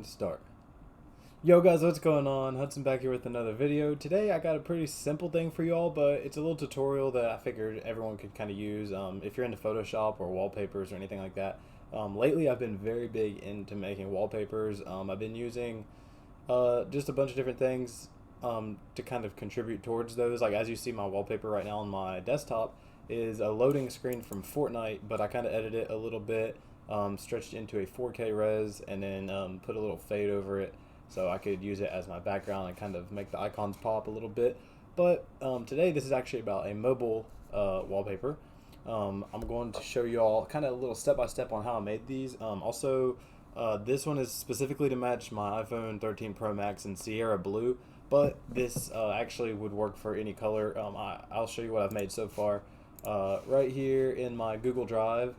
and start. Yo guys, what's going on? Hudson back here with another video. Today I got a pretty simple thing for y'all, but it's a little tutorial that I figured everyone could kind of use if you're into Photoshop or wallpapers or anything like that. Lately I've been very big into making wallpapers. I've been using just a bunch of different things to kind of contribute towards those. Like as you see, my wallpaper right now on my desktop is a loading screen from Fortnite, but I kind of edited it a little bit, stretched it into a 4K res, and then put a little fade over it so I could use it as my background and kind of make the icons pop a little bit. But today this is actually about a mobile wallpaper. I'm going to show you all kind of a little step-by-step on how I made these. This one is specifically to match my iPhone 13 Pro Max in Sierra Blue, but this actually would work for any color. I'll show you what I've made so far. Right here in my Google Drive,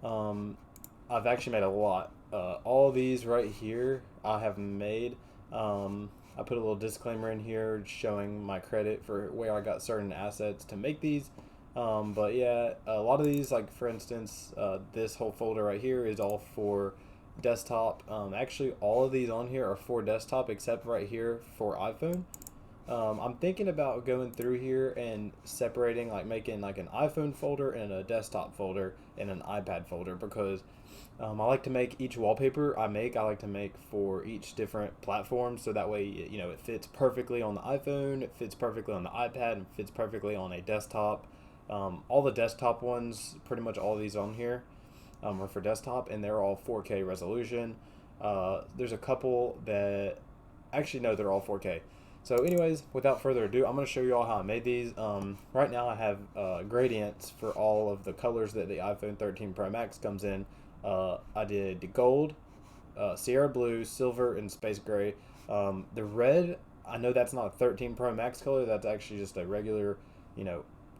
I've actually made a lot. All of these right here I have made. I put a little disclaimer in here showing my credit for where I got certain assets to make these. But yeah, a lot of these, like for instance, this whole folder right here is all for desktop. Actually, all of these on here are for desktop except right here for iPhone. I'm thinking about going through here and separating, like making like an iPhone folder and a desktop folder and an iPad folder, because I like to make each wallpaper I like to make for each different platform, so that way it fits perfectly on the iPhone, it fits perfectly on the iPad, and fits perfectly on a desktop. All the desktop ones, pretty much all of these on here, are for desktop, and they're all 4K resolution. There's a couple that actually, no, they're all 4K. So anyways, without further ado, I'm going to show you all how I made these. Right now I have gradients for all of the colors that the iPhone 13 Pro Max comes in. I did the gold, Sierra Blue, silver, and space gray. The red, I know that's not a 13 Pro Max color, that's actually just a regular,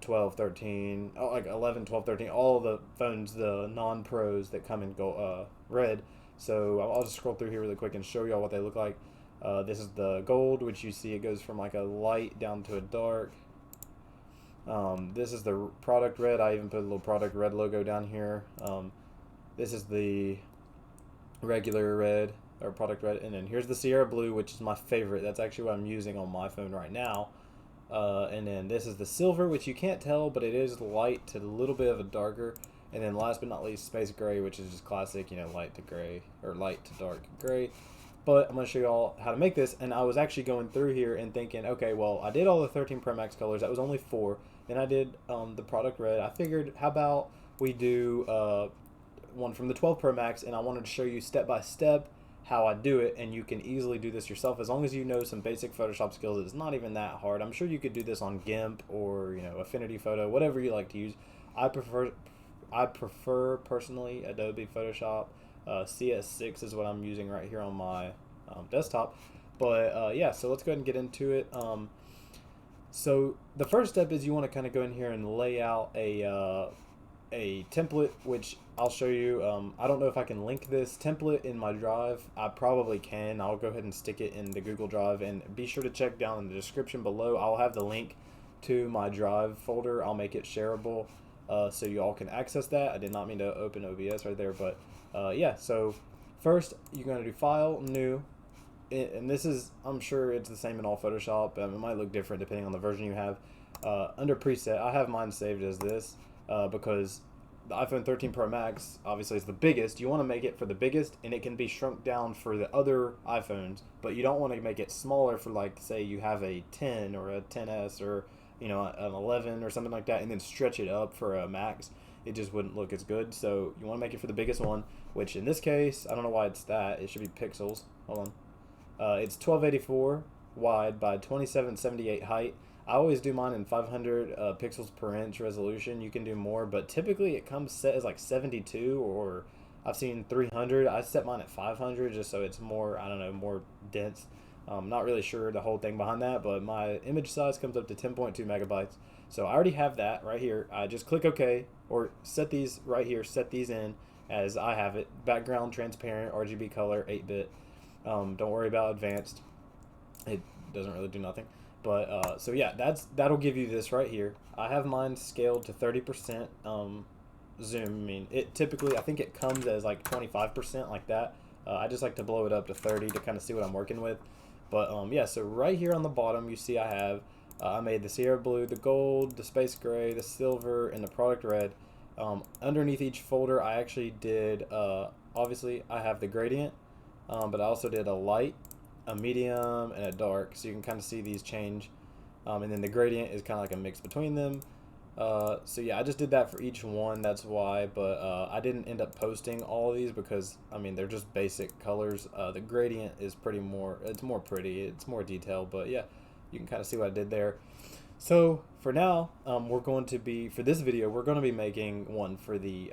12, 13, like 11, 12, 13, all the phones, the non-pros that come in gold, red. So I'll just scroll through here really quick and show y'all what they look like. This is the gold, which you see it goes from like a light down to a dark. This is the product red. I even put a little product red logo down here. This is the regular red, or product red, and then here's the Sierra Blue, which is my favorite. That's actually what I'm using on my phone right now. And then this is the silver, which you can't tell, but it is light to a little bit of a darker. And then last but not least, space gray, which is just classic, light to gray, or light to dark gray. But I'm going to show you all how to make this, and I was actually going through here and thinking, okay, well, I did all the 13 Pro Max colors. That was only 4. Then I did the product red. I figured, how about we do one from the 12 Pro Max, and I wanted to show you step by step how I do it, and you can easily do this yourself as long as you know some basic Photoshop skills. It's not even that hard. I'm sure you could do this on GIMP or Affinity Photo, whatever you like to use. I prefer personally Adobe Photoshop. CS6 is what I'm using right here on my desktop. But yeah, so let's go ahead and get into it. So the first step is you want to kind of go in here and lay out a template, which I'll show you. I don't know if I can link this template in my drive. I probably can. I'll go ahead and stick it in the Google Drive, and be sure to check down in the description below. I'll have the link to my drive folder. I'll make it shareable so you all can access that. I did not mean to open OBS right there, but yeah. So first you're going to do File, New, and this is, I'm sure it's the same in all Photoshop. It might look different depending on the version you have. Under Preset, I have mine saved as this because the iPhone 13 Pro Max obviously is the biggest. You want to make it for the biggest, and it can be shrunk down for the other iPhones, but you don't want to make it smaller for, like, say you have a 10 or a 10s or an 11 or something like that, and then stretch it up for a Max. It just wouldn't look as good. So you want to make it for the biggest one, which in this case, I don't know why it's that. It should be pixels. Hold on. It's 1284 wide by 2778 height. I always do mine in 500 pixels per inch resolution. You can do more, but typically it comes set as like 72, or I've seen 300. I set mine at 500 just so it's more, I don't know, more dense. Not really sure the whole thing behind that, but my image size comes up to 10.2 megabytes. So I already have that right here. I just click OK, or set these right here, set these in as I have it. Background transparent, RGB color, 8-bit. Don't worry about advanced. It doesn't really do nothing. But so yeah, that'll give you this right here. I have mine scaled to 30% zoom. I mean, it typically, I think it comes as like 25% like that. I just like to blow it up to 30 to kind of see what I'm working with. But yeah, so right here on the bottom, you see I have, I made the Sierra Blue, the Gold, the Space Gray, the Silver, and the Product Red. Underneath each folder, I actually did, obviously, I have the gradient, but I also did a light, a medium, and a dark, so you can kind of see these change. And then the gradient is kind of like a mix between them. So yeah, I just did that for each one, that's why, but I didn't end up posting all of these because, I mean, they're just basic colors. The gradient is it's more pretty, it's more detailed, but yeah, you can kind of see what I did there. So for now, for this video, we're going to be making one for the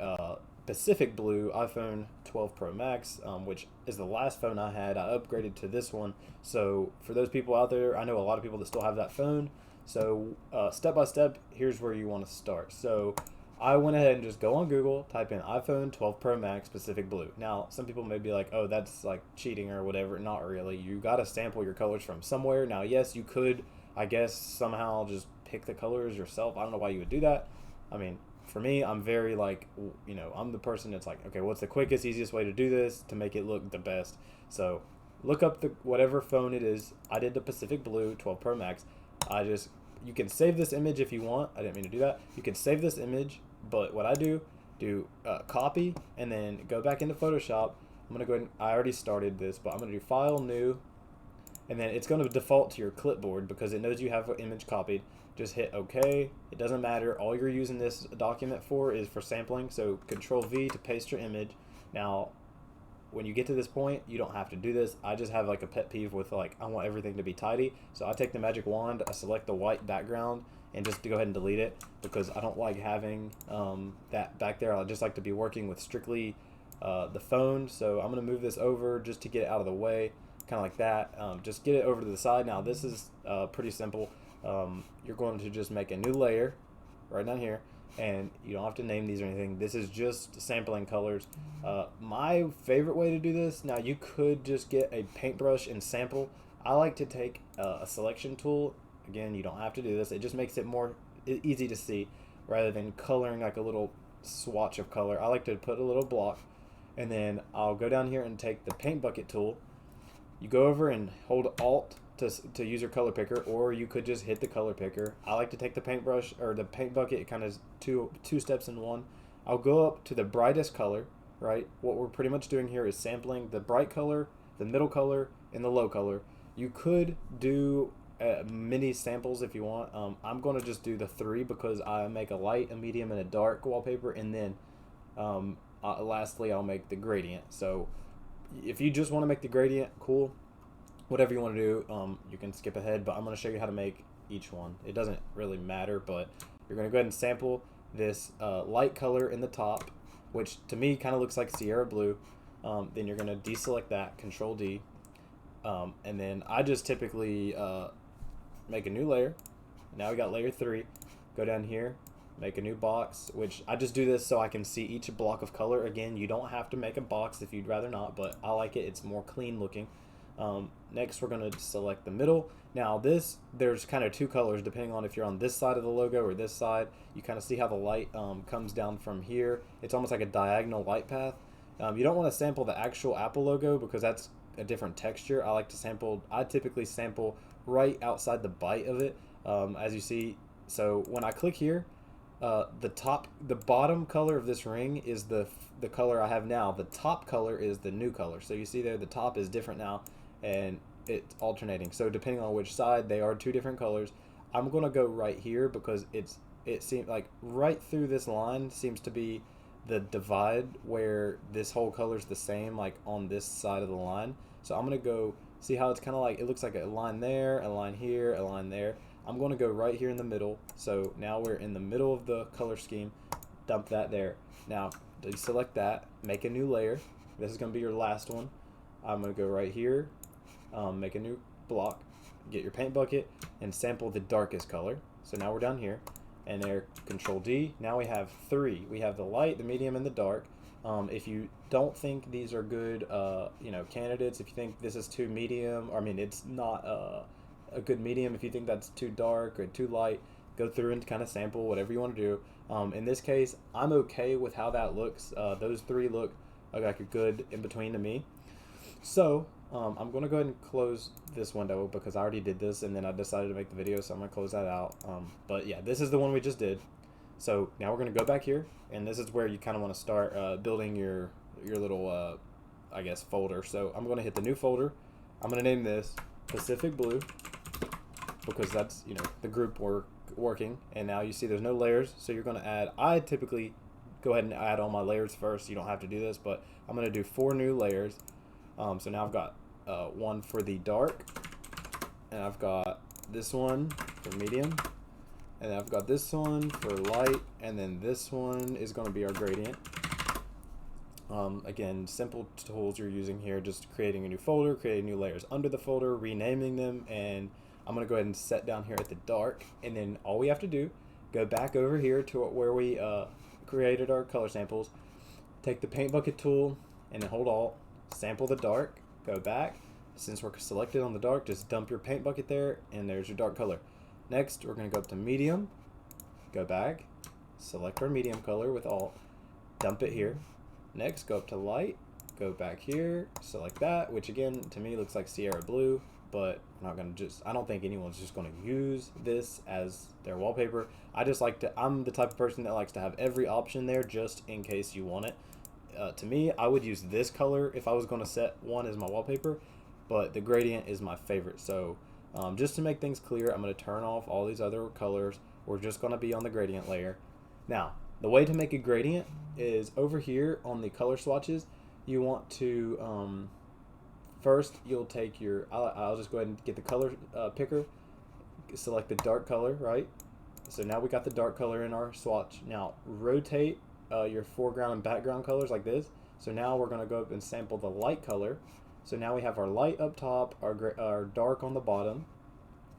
Pacific Blue iPhone 12 Pro Max, which is the last phone I had. I upgraded to this one. So for those people out there, I know a lot of people that still have that phone. So step by step, here's where you want to start. So I went ahead and just go on Google, type in iPhone 12 Pro Max Pacific Blue. Now, some people may be like, oh, that's like cheating or whatever. Not really. You got to sample your colors from somewhere. Now, yes, you could, I guess, somehow just pick the colors yourself. I don't know why you would do that. I mean, for me, I'm very like, I'm the person that's like, okay, what's the quickest, easiest way to do this to make it look the best? So look up the whatever phone it is. I did the Pacific Blue 12 Pro Max. You can save this image if you want. I didn't mean to do that. You can save this image, but what I do copy and then go back into Photoshop. I'm gonna go ahead I already started this, but I'm gonna do File, New, and then it's going to default to your clipboard because it knows you have an image copied. Just hit OK. It doesn't matter. All you're using this document for is for sampling. So Control V to paste your image. Now, when you get to this point, you don't have to do this. I just have like a pet peeve with like, I want everything to be tidy. So I take the magic wand, I select the white background, and just to go ahead and delete it because I don't like having that back there. I just like to be working with strictly the phone. So I'm going to move this over just to get it out of the way. Kind of like that. Just get it over to the side. Now this is pretty simple. You're going to just make a new layer right down here, and you don't have to name these or anything. This is just sampling colors. My favorite way to do this, now you could just get a paintbrush and sample. I like to take a selection tool. Again, you don't have to do this. It just makes it more easy to see rather than coloring like a little swatch of color. I like to put a little block, and then I'll go down here and take the paint bucket tool. You go over and hold Alt to use your color picker, or you could just hit the color picker. I like to take the paintbrush or the paint bucket, kind of two steps in one. I'll go up to the brightest color, right? What we're pretty much doing here is sampling the bright color, the middle color, and the low color. You could do mini samples if you want. I'm going to just do the 3 because I make a light, a medium, and a dark wallpaper, and then lastly I'll make the gradient. So if you just want to make the gradient, cool. Whatever you want to do, you can skip ahead, but I'm going to show you how to make each one. It doesn't really matter, but you're going to go ahead and sample this light color in the top, which to me kind of looks like Sierra Blue. Then you're going to deselect that, Control D, and then I just typically make a new layer. Now we got layer 3. Go down here, make a new box, which I just do this so I can see each block of color. Again, you don't have to make a box if you'd rather not, but I like it. It's more clean looking. Next, we're going to select the middle. Now there's kind of 2 colors depending on if you're on this side of the logo or this side. You kind of see how the light comes down from here. It's almost like a diagonal light path. You don't want to sample the actual Apple logo because that's a different texture. I typically sample right outside the bite of it, as you see. So when I click here, the bottom color of this ring is the color I have now. The top color is the new color. So you see there, the top is different now, and it's alternating. So depending on which side, they are 2 different colors. I'm gonna go right here because it seems like right through this line seems to be the divide where this whole color is the same, like on this side of the line. So I'm gonna go see how it's kind of like, it looks like a line there, a line here, a line there. I'm going to go right here in the middle. So now we're in the middle of the color scheme. Dump that there. Now deselect that, make a new layer. This is going to be your last one. I'm going to go right here, make a new block, get your paint bucket, and sample the darkest color. So now we're down here, and there, Control D. Now we have 3. We have the light, the medium, and the dark. If you don't think these are good, candidates, if you think this is too medium, it's not a good medium, if you think that's too dark or too light, go through and kind of sample whatever you want to do. In this case, I'm okay with how that looks. Those 3 look like a good in between to me. So I'm going to go ahead and close this window because I already did this and then I decided to make the video, so I'm going to close that out. But yeah, this is the one we just did. So now we're going to go back here, and this is where you kind of want to start building your little, I guess, folder. So I'm going to hit the new folder. I'm going to name this Pacific Blue because that's, you know, the group working. And now you see there's no layers, so you're going to add, I typically go ahead and add all my layers first. You don't have to do this, but I'm going to do 4 new layers. So now I've got one for the dark, and I've got this one for medium, and I've got this one for light, and then this one is going to be our gradient. Again, simple tools you're using here, just creating a new folder, creating new layers under the folder, renaming them, and I'm going to go ahead and set down here at the dark, and then all we have to do, go back over here to where we created our color samples, take the paint bucket tool, and then hold Alt, sample the dark, go back. Since we're selected on the dark, just dump your paint bucket there, and there's your dark color. Next, we're going to go up to medium, go back, select our medium color with Alt, dump it here. Next, go up to light, go back here, select that, which again, to me looks like Sierra Blue, but I'm not going to I don't think anyone's just going to use this as their wallpaper. I just like to, I'm the type of person that likes to have every option there just in case you want it. To me, I would use this color if I was going to set one as my wallpaper, but the gradient is my favorite. So just to make things clear, I'm going to turn off all these other colors. We're just going to be on the gradient layer. Now, the way to make a gradient is over here on the color swatches. You want to, first you'll take your, I'll just go ahead and get the color picker, select the dark color, right? So now we got the dark color in our swatch. Now rotate your foreground and background colors like this. So now we're going to go up and sample the light color. So now we have our light up top, our dark on the bottom.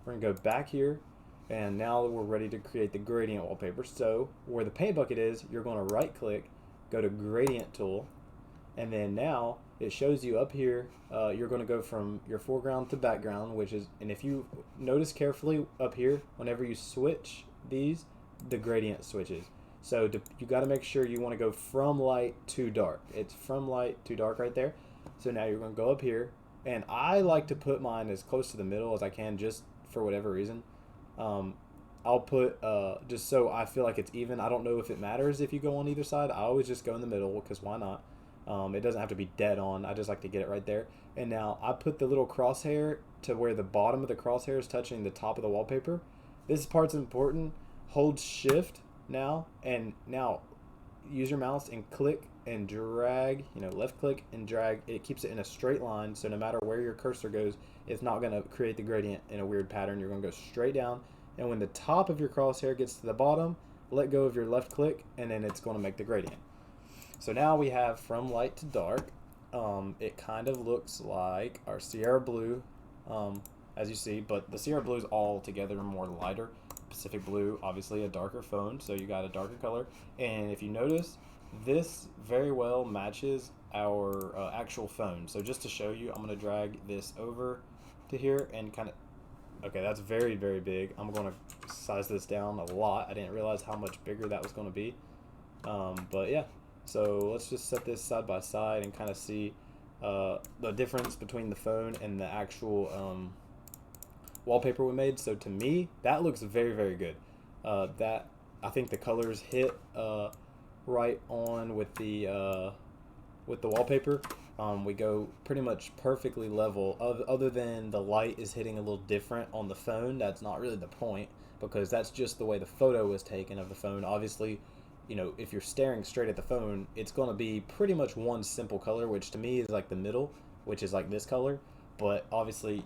We're going to go back here, and now we're ready to create the gradient wallpaper. So where the paint bucket is, you're going to right click, go to gradient tool, and then now it shows you up here, you're going to go from your foreground to background, which is, and if you notice carefully up here, whenever you switch these, the gradient switches. So you got to make sure you want to go from light to dark. It's from light to dark right there. So now you're going to go up here, and I like to put mine as close to the middle as I can, just for whatever reason. I'll put just so I feel like it's even. I don't know if it matters if you go on either side. I always just go in the middle because why not? It doesn't have to be dead on. I just like to get it right there. And now I put the little crosshair to where the bottom of the crosshair is touching the top of the wallpaper. This part's important. Hold shift now, and now use your mouse and click and drag, you know, left click and drag. It keeps it in a straight line, so no matter where your cursor goes, it's not going to create the gradient in a weird pattern. You're going to go straight down, and when the top of your crosshair gets to the bottom, let go of your left click, and then it's going to make the gradient. So now we have from light to dark. It kind of looks like our Sierra Blue, as you see, but the Sierra Blue is all together more lighter. Pacific Blue, obviously a darker phone, so you got a darker color. And if you notice, this very well matches our actual phone. So just to show you, I'm going to drag this over to here and kind of, okay, that's very, very big. I'm going to size this down a lot. I didn't realize how much bigger that was going to be. But yeah, so let's just set this side by side and kind of see the difference between the phone and the actual wallpaper we made. So to me, that looks very, very good. That, I think the colors hit right on with the wallpaper. We go pretty much perfectly level, other than the light is hitting a little different on the phone. That's not really the point, because that's just the way the photo was taken of the phone. Obviously, you know, if you're staring straight at the phone, it's going to be pretty much one simple color, which to me is like the middle, which is like this color. But obviously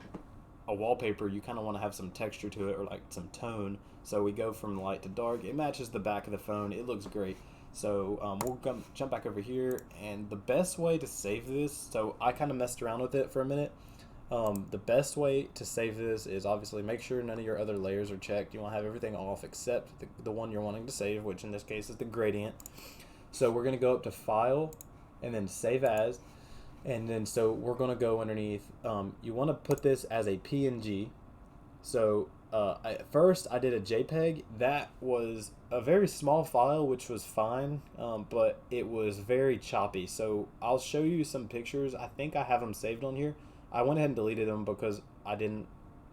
a wallpaper, you kind of want to have some texture to it, or like some tone. So we go from light to dark. It matches the back of the phone. It looks great. So we'll jump back over here, and the best way to save this, so I kind of messed around with it for a minute. The best way to save this is obviously make sure none of your other layers are checked. You want to have everything off except the one you're wanting to save, which in this case is the gradient. So we're going to go up to File and then Save As. And then so we're going to go underneath. You want to put this as a PNG. So At first I did a JPEG. That was a very small file, which was fine, but it was very choppy. So I'll show you some pictures. I think I have them saved on here. I went ahead and deleted them because I didn't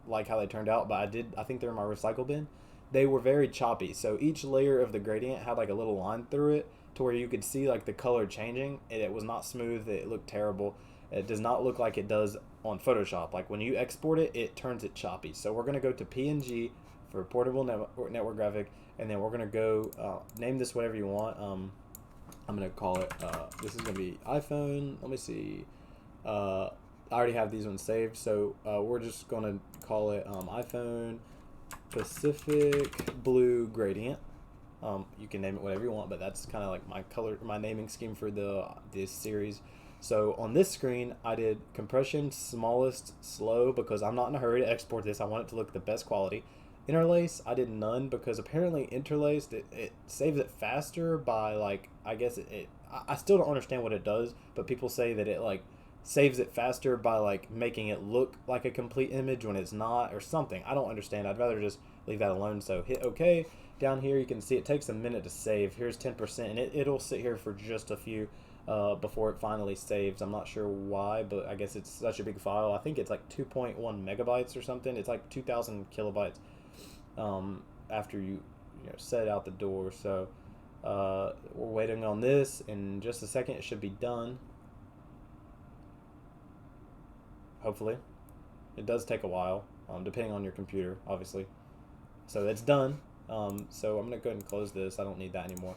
like how they turned out, but I think they're in my recycle bin. They were very choppy. So each layer of the gradient had like a little line through it to where you could see like the color changing, and it was not smooth. It looked terrible. It does not look like it does on Photoshop. Like when you export it, it turns it choppy. So we're going to go to PNG for portable network graphic, and then we're going to go name this whatever you want. I'm going to call it, this is going to be iPhone. Let me see. I already have these ones saved, so we're just going to call it iPhone Pacific Blue Gradient. You can name it whatever you want, but that's kind of like my naming scheme for this series. So on this screen, I did compression, smallest, slow, because I'm not in a hurry to export this. I want it to look the best quality. Interlace, I did none because apparently interlaced, it saves it faster by like, I guess I still don't understand what it does, but people say that it like saves it faster by like making it look like a complete image when it's not or something. I don't understand. I'd rather just leave that alone. So hit OK. Down here you can see it takes a minute to save. Here's 10%, and it'll sit here for just a few before it finally saves. I'm not sure why, but I guess it's such a big file. I think it's like 2.1 megabytes or something. It's like 2,000 kilobytes after you set it out the door. So we're waiting on this. In just a second, it should be done. Hopefully. It does take a while, depending on your computer, obviously. So it's done. So I'm going to go ahead and close this. I don't need that anymore.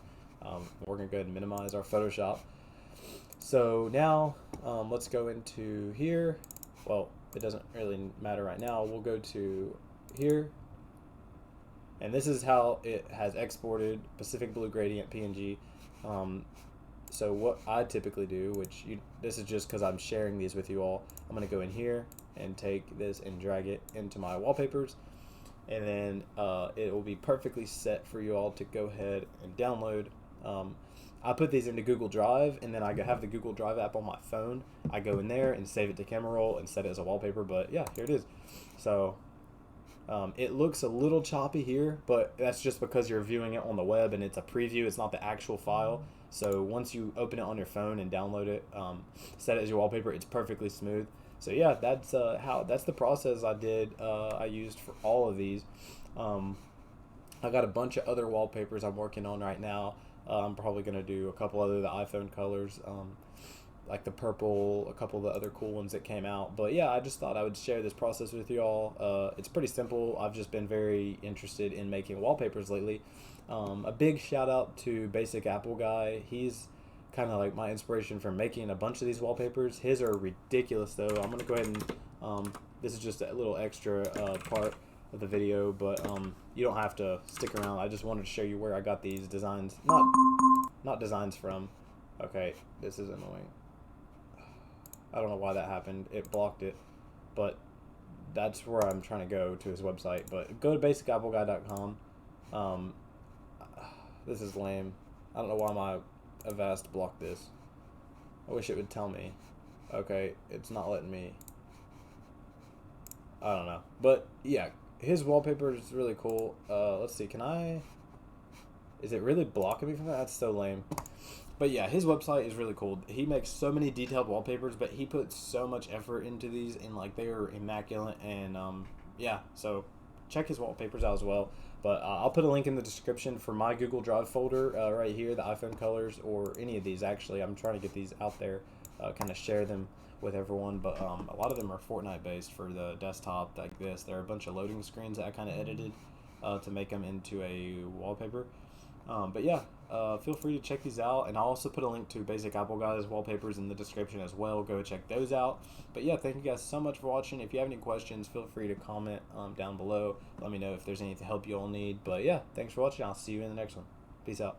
We're going to go ahead and minimize our Photoshop. So now let's go into here. Well, it doesn't really matter right now. We'll go to here. And this is how it has exported Pacific Blue Gradient PNG. So what I typically do, this is just because I'm sharing these with you all, I'm going to go in here and take this and drag it into my wallpapers. And then it will be perfectly set for you all to go ahead and download. I put these into Google Drive, and then I have the Google Drive app on my phone. I go in there and save it to Camera Roll and set it as a wallpaper, but yeah, here it is. So it looks a little choppy here, but that's just because you're viewing it on the web and it's a preview. It's not the actual file. So once you open it on your phone and download it, set it as your wallpaper, it's perfectly smooth. So yeah, that's the process I used for all of these. I got a bunch of other wallpapers I'm working on right now. I'm probably going to do a couple other the iPhone colors, like the purple, a couple of the other cool ones that came out. But yeah, I just thought I would share this process with you all. It's pretty simple. I've just been very interested in making wallpapers lately. A big shout out to Basic Apple Guy. He's kind of like my inspiration for making a bunch of these wallpapers. His are ridiculous though. I'm going to go ahead and, this is just a little extra part of the video, but you don't have to stick around. I just wanted to show you where I got these designs, not designs from. Okay, this is annoying. I don't know why that happened. It blocked it, but that's where I'm trying to go to his website. But go to basicappleguy.com. This is lame. I don't know why my Avast blocked this. I wish it would tell me. Okay, it's not letting me. I don't know, but yeah, his wallpaper is really cool. Let's see, is it really blocking me from that? That's so lame. But yeah, his website is really cool. He makes so many detailed wallpapers, but he puts so much effort into these, and like they are immaculate. And yeah, so check his wallpapers out as well. But I'll put a link in the description for my Google Drive folder right here, the iPhone colors, or any of these actually. I'm trying to get these out there, kind of share them with everyone, but a lot of them are Fortnite based for the desktop like this. There are a bunch of loading screens that I kind of edited to make them into a wallpaper. But yeah, feel free to check these out, and I'll also put a link to Basic Apple Guy's wallpapers in the description as well. Go check those out. But yeah, thank you guys so much for watching. If you have any questions, feel free to comment down below. Let me know if there's any help you all need. But yeah, thanks for watching. I'll see you in the next one. Peace out.